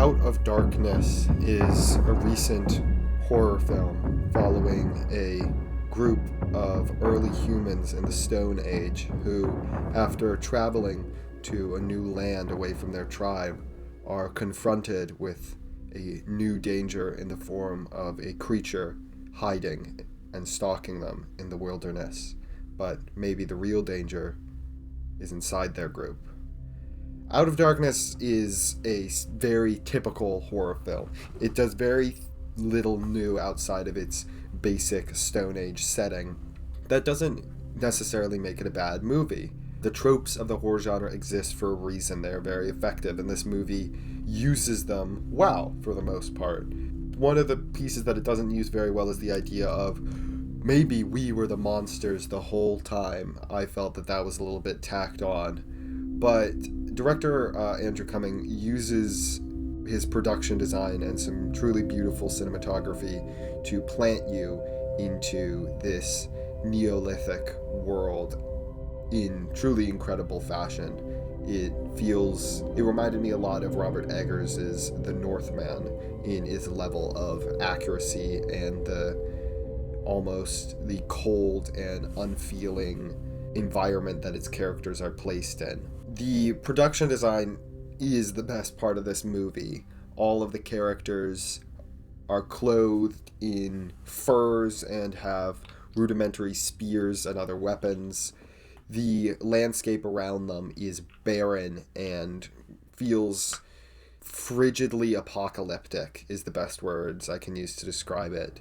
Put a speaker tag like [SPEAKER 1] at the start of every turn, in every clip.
[SPEAKER 1] Out of Darkness is a recent horror film following a group of early humans in the Stone Age who, after traveling to a new land away from their tribe, are confronted with a new danger in the form of a creature hiding and stalking them in the wilderness. But maybe the real danger is inside their group. Out of Darkness is a very typical horror film. It does very little new outside of its basic Stone Age setting. That doesn't necessarily make it a bad movie. The tropes of the horror genre exist for a reason. They're very effective, and this movie uses them well for the most part. One of the pieces that it doesn't use very well is the idea of maybe we were the monsters the whole time. I felt that was a little bit tacked on. But director Andrew Cumming uses his production design and some truly beautiful cinematography to plant you into this Neolithic world in truly incredible fashion. It reminded me a lot of Robert Eggers' The Northman in its level of accuracy and the cold and unfeeling environment that its characters are placed in. The production design is the best part of this movie. All of the characters are clothed in furs and have rudimentary spears and other weapons. The landscape around them is barren and feels frigidly apocalyptic, is the best words I can use to describe it.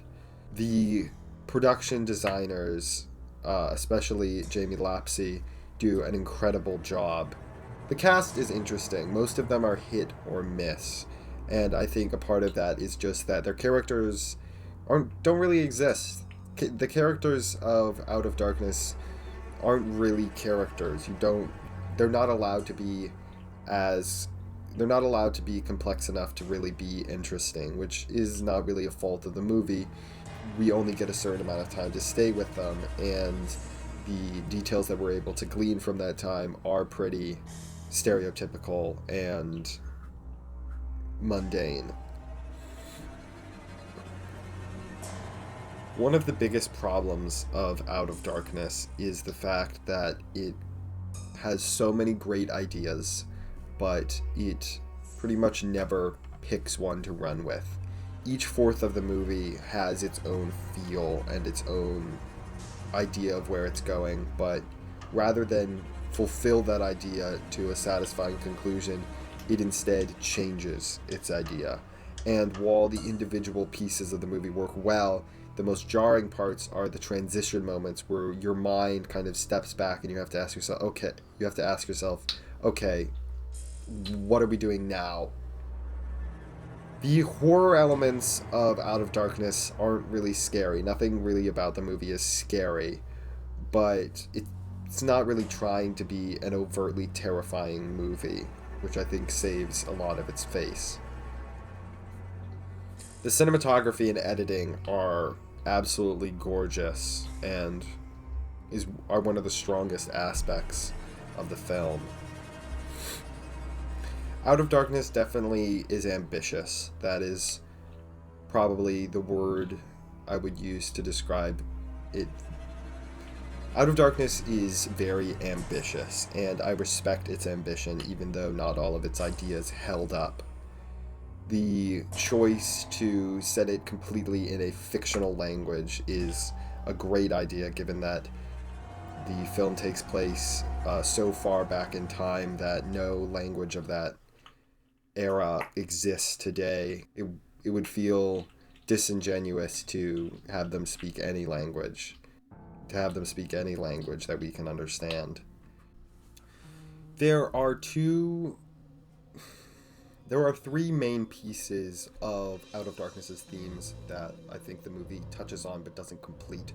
[SPEAKER 1] The production designers, especially Jamie Lapsey, do an incredible job. The cast is interesting. Most of them are hit or miss, and I think a part of that is just that their characters don't really exist. The characters of Out of Darkness aren't really characters. They're not allowed to be complex enough to really be interesting, which is not really a fault of the movie. We only get a certain amount of time to stay with them, and the details that we're able to glean from that time are pretty stereotypical and mundane. One of the biggest problems of Out of Darkness is the fact that it has so many great ideas, but it pretty much never picks one to run with. Each fourth of the movie has its own feel and its own idea of where it's going, but rather than fulfill that idea to a satisfying conclusion, it instead changes its idea. And while the individual pieces of the movie work well, the most jarring parts are the transition moments where your mind kind of steps back and you have to ask yourself, okay, what are we doing now? The horror elements of Out of Darkness aren't really scary. Nothing really about the movie is scary, but it's not really trying to be an overtly terrifying movie, which I think saves a lot of its face. The cinematography and editing are absolutely gorgeous and are one of the strongest aspects of the film. Out of Darkness definitely is ambitious. That is probably the word I would use to describe it. Out of Darkness is very ambitious, and I respect its ambition, even though not all of its ideas held up. The choice to set it completely in a fictional language is a great idea, given that the film takes place so far back in time that no language of that era exists today. It would feel disingenuous to have them speak any language. That we can understand. There are three main pieces of Out of Darkness's themes that I think the movie touches on but doesn't complete.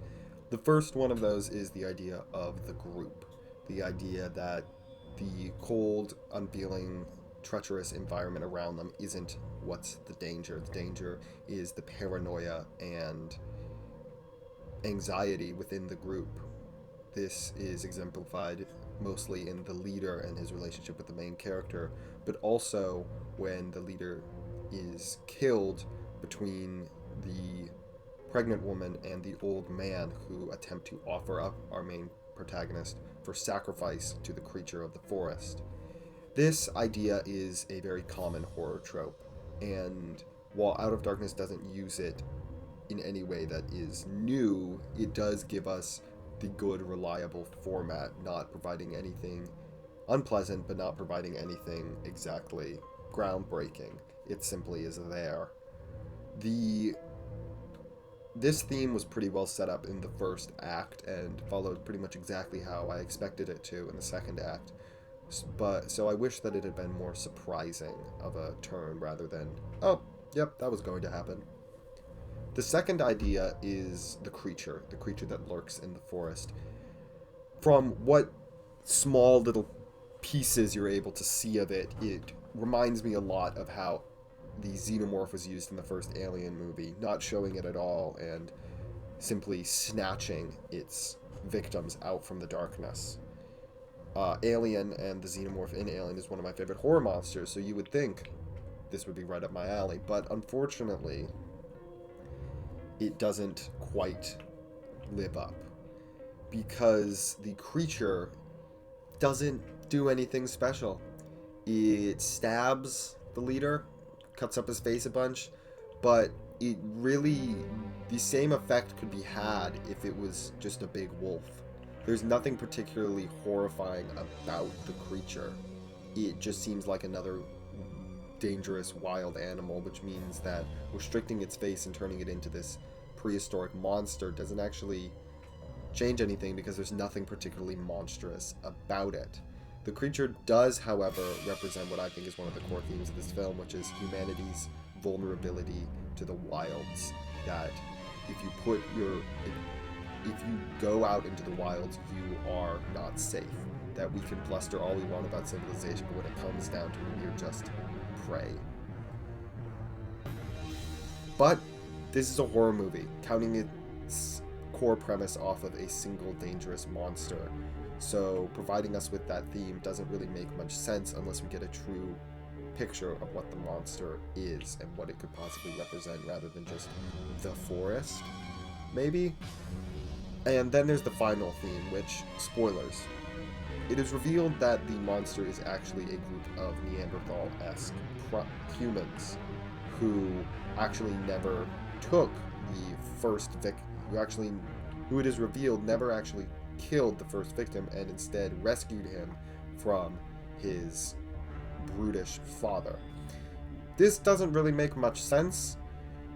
[SPEAKER 1] The first one of those is the idea of the group. The idea that the cold, unfeeling, treacherous environment around them isn't what's the danger. The danger is the paranoia and anxiety within the group. This is exemplified mostly in the leader and his relationship with the main character, but also when the leader is killed between the pregnant woman and the old man who attempt to offer up our main protagonist for sacrifice to the creature of the forest. This idea is a very common horror trope, and while Out of Darkness doesn't use it in any way that is new, it does give us the good, reliable format, not providing anything unpleasant, but not providing anything exactly groundbreaking. It simply is there. This theme was pretty well set up in the first act and followed pretty much exactly how I expected it to in the second act. So I wish that it had been more surprising of a turn rather than, oh, yep, that was going to happen. The second idea is the creature that lurks in the forest. From what small little pieces you're able to see of it, it reminds me a lot of how the xenomorph was used in the first Alien movie, not showing it at all and simply snatching its victims out from the darkness. Alien and the xenomorph in Alien is one of my favorite horror monsters, so you would think this would be right up my alley, but unfortunately it doesn't quite live up, because the creature doesn't do anything special. It stabs the leader, cuts up his face a bunch, but the same effect could be had if it was just a big wolf. There's nothing particularly horrifying about the creature. It just seems like another dangerous wild animal, which means that restricting its face and turning it into this prehistoric monster doesn't actually change anything, because there's nothing particularly monstrous about it. The creature does, however, represent what I think is one of the core themes of this film, which is humanity's vulnerability to the wilds. That if you go out into the wilds, you are not safe. That we can bluster all we want about civilization, but when it comes down to it, we're just prey. But this is a horror movie, counting its core premise off of a single dangerous monster. So providing us with that theme doesn't really make much sense unless we get a true picture of what the monster is and what it could possibly represent, rather than just the forest, maybe? And then there's the final theme, which, spoilers. It is revealed that the monster is actually a group of Neanderthal-esque humans who actually never took the first victim, who it is revealed never actually killed the first victim, and instead rescued him from his brutish father. This doesn't really make much sense.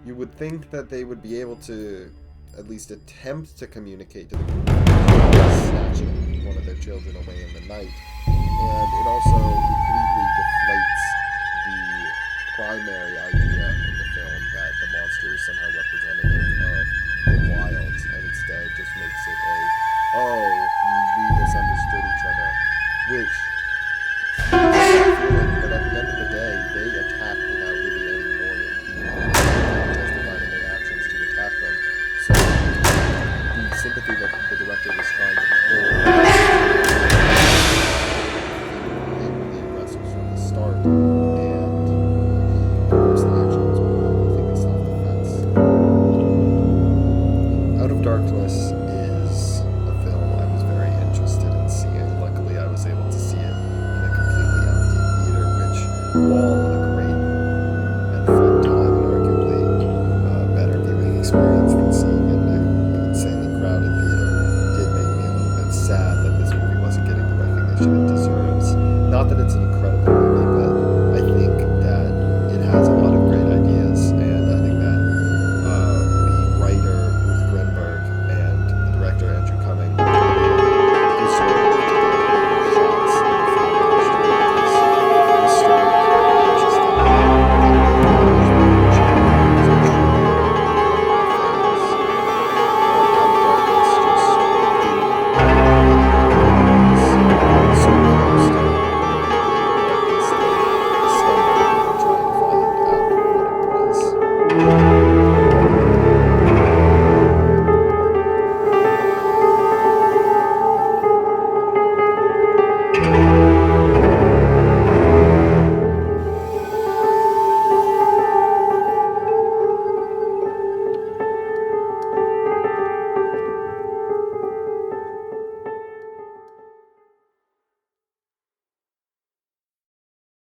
[SPEAKER 1] You would think that they would be able to at least attempt to communicate to the group, snatching one of their children away in the night, and it also completely deflates the primary idea in the film that the monster is somehow representative of the wilds, and instead just makes it we misunderstood each other, which but at the end of the day, they attacked without really any warning, justified in their actions to attack them. So the sympathy that the director was trying to pull, the aggressors from the start, and the personal actions were completely self-defense. Out of Darkness is a film I was very interested in seeing. Luckily, I was able to see it in a completely empty theater, which, while a great and fun time, and arguably a better viewing experience than seeing it in an insanely crowded theater, did make me a little bit sad that this movie wasn't getting the recognition it deserves. Not that it's an